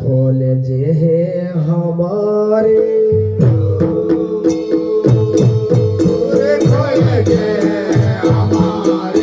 College है हमारे college है हमारे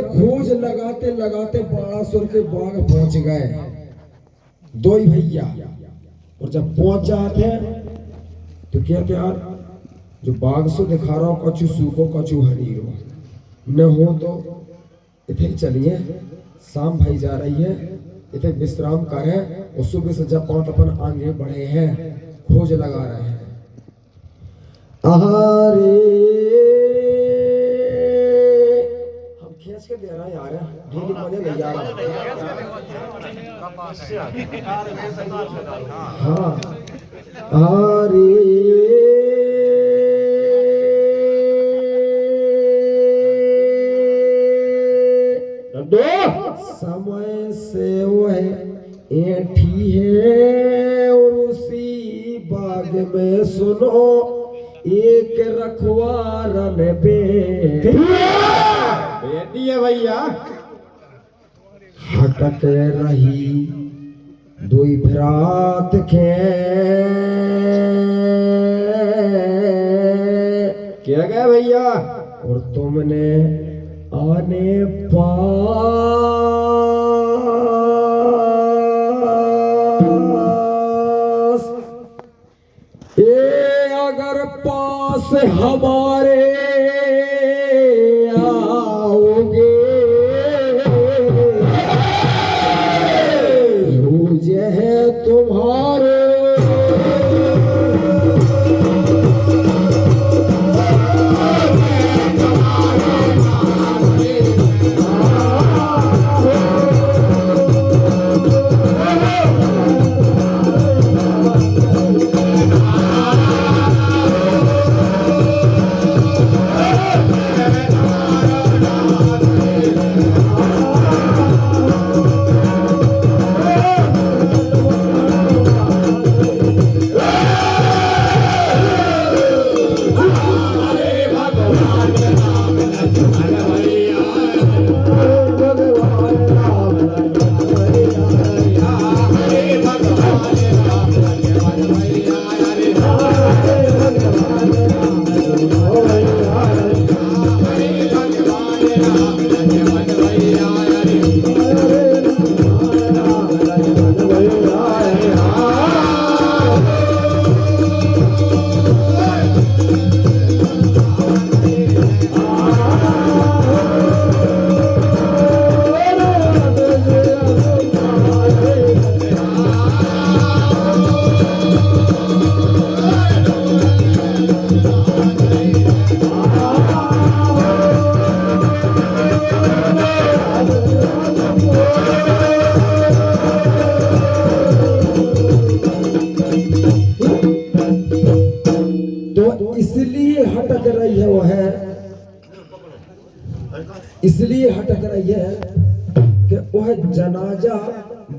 खोज लगाते लगाते बाणासुर के बाग पहुंच गए दो ही भैया। और जब पहुंच जाते तो कहते यार जो बाग से दिखा रहा हो कछु सूखो कछु हरीरो न हो तो इथे चलिए, शाम भाई जा रही है, इथे विश्राम करें और सुबह से जब पांच अपन आगे बढ़े हैं खोज लगा रहे हैं। के दे रहा यार ढीली मने ले यार। हाँ अरे समय से वो है ऐठी है और उसी बाग में सुनो एक रखवारन बेटी है भैया। हटक रही दुई भ्रात के क्या गया भैया और तुमने आने पास ए अगर पास हमारे आओगे मुझे है तुम्हारे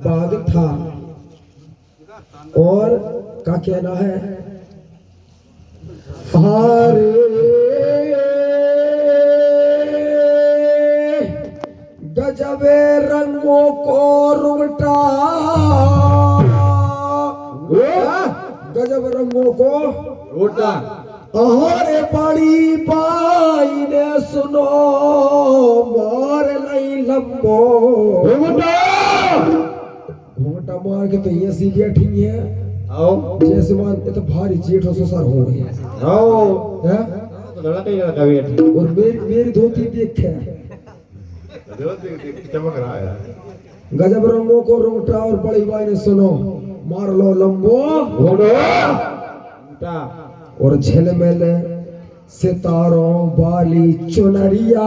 बाघ था। और क्या कहना है, हारे गजबे रंगों को रुमटा, गजब रंगों को रोटा अरे बड़ी बाई ने सुनो मार लई लंबो घूंघटा मार के तो ऐसी बैठी है आओ जैसे मान ये तो भारी जेठ से सर हो रही है। आओ हैं? तो लड़का ही लड़का बैठी और मेरी धोती देख के चमक रहा है। गजब रंगों को रोटा और बड़ी बाई ने सुनो मार लो लंबो रोटा और झिलमिल सितारों वाली चुनरिया,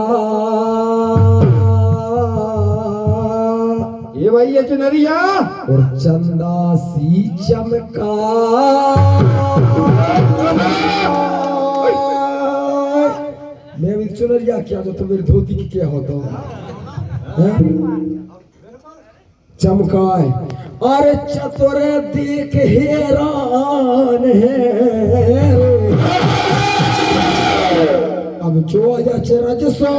ये भाई ये चुनरिया और चंदा सी चमका, मैं भी चुनरिया क्या जो तुम मेरी धोती की क्या होता है? चमकाए अरे चतुर देख हैरान है, अब जो अचरज सो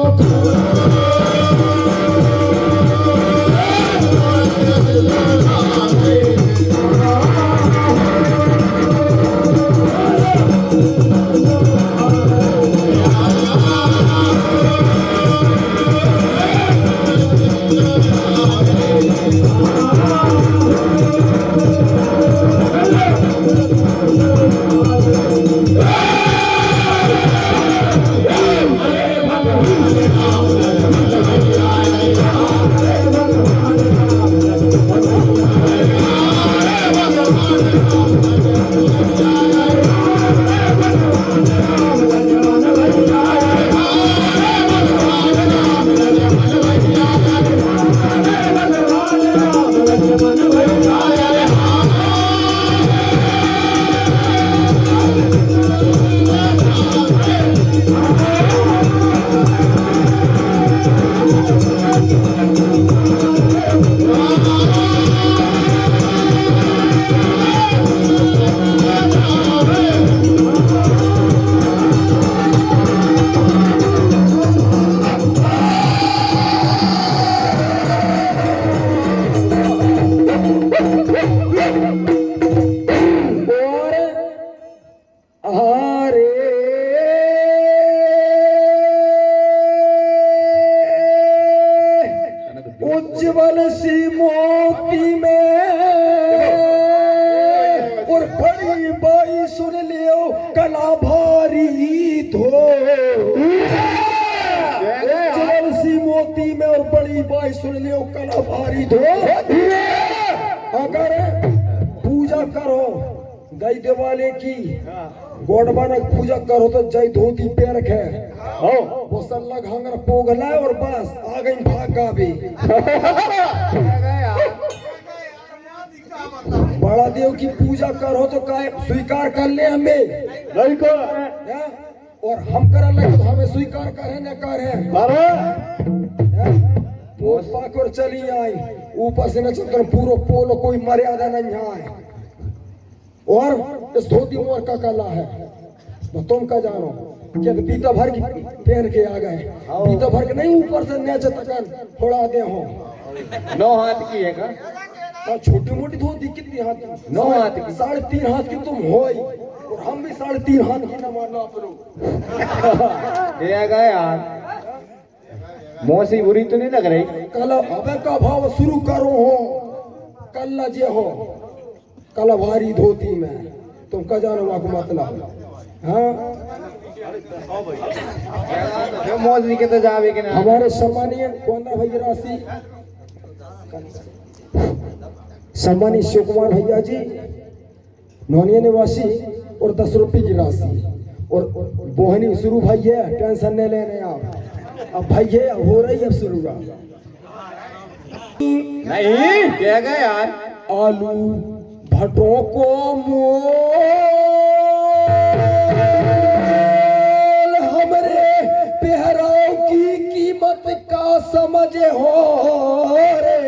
उज्जवल सी मोती में और बड़ी बाई सुन लियो कला भारी धो, उज्जवल सी मोती में और बड़ी बाई सुन लियो कला भारी धो। अगर पूजा करो गई दिवाली की गोडबानक पूजा करो तो जय धोती पैर रखे वो सल्ला घांगर पोगला और बस आ गई भागा भी। बड़ा देव की पूजा करो तो काय स्वीकार कर ले हमें नहीं को, और हम कर लगे तो हमें स्वीकार करे न करे वो पाकर चली आई ऊपर से न चंद्र पूरो पोलो कोई मर्यादा नहीं आए। और इस धोती मोर का कला है तो तुम का जानो क्या तो पीता भर की पहन के आ गए, पीता भर के नहीं ऊपर से नीचे तक फोड़ा दे हो। 9 हाथ की है का और छोटी मोटी धोती कितनी हाथ की? 9 हाथ की। 3.5 हाथ की तुम हो और हम भी 3.5 हाथ की न मानना ये गए यार मौसी बुरी तो नहीं लग रही। कल अबे का भाव शुरू करो हो कल जे हो कल भारी धोती में तुम का जानो वाक मतलब हाँ मौसी के तो जावे कि ना हमारे सम्मानीय कौन भैया राशि सम्मानित शिव कुमार भैया जी नौनिया निवासी और 10 रुपए की राशि और बोहनी शुरू भाई है टेंशन नहीं लेने आप अब भाई है हो रही है शुरू का नहीं क्या गया यार आलू भटों को मोल हमरे पहराव की कीमत का समझ हो रे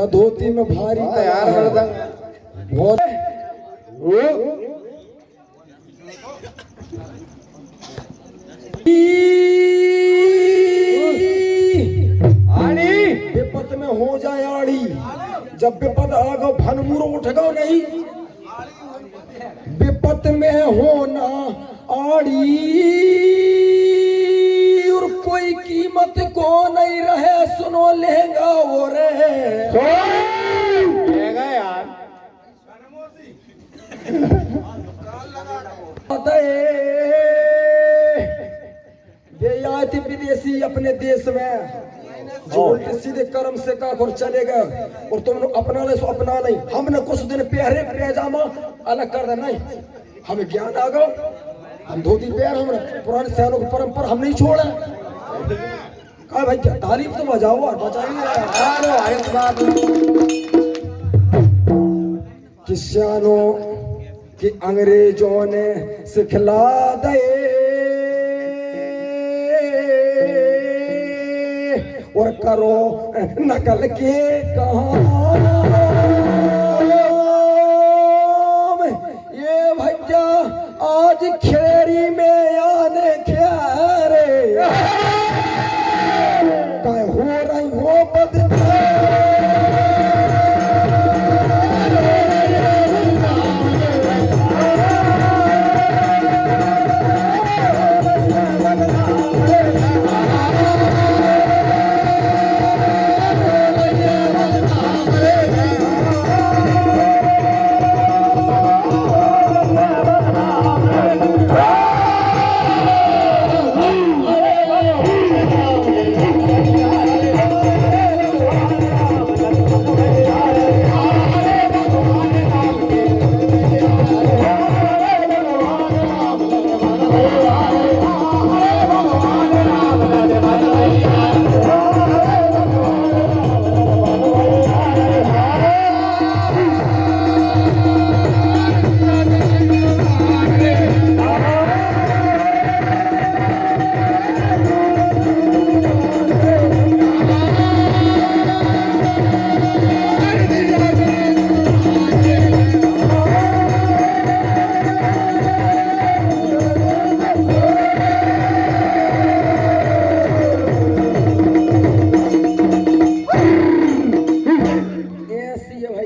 जा धोती में भारी हाँ यार कला है। मर्दंग बहुत आड़ी विपत में हो जाए आड़ी, जब विपत आगो भनमुर उठ गो नहीं, विपत में होना आड़ी और कोई कीमत को नहीं रहे, सुनो लहंगा वो रे रहेगा यार बेयात विदेशी अपने देश में जो उल्टे सीधे कर्म से का और चले गए, और तुमने अपना ले सो अपना नहीं, हमने कुछ दिन पहरे पैजामा अलग कर देना नहीं, हमें ज्ञान आ गया, हम धोती पैर हमने पुराने सैनों की परंपरा हम नहीं छोड़ा। कहा भाई क्या तारीफ तो बजाओ और बचाएंगे किसानों कि अंग्रेजों ने सिखला दे और करो नकल के काम, ये भैया आज खेल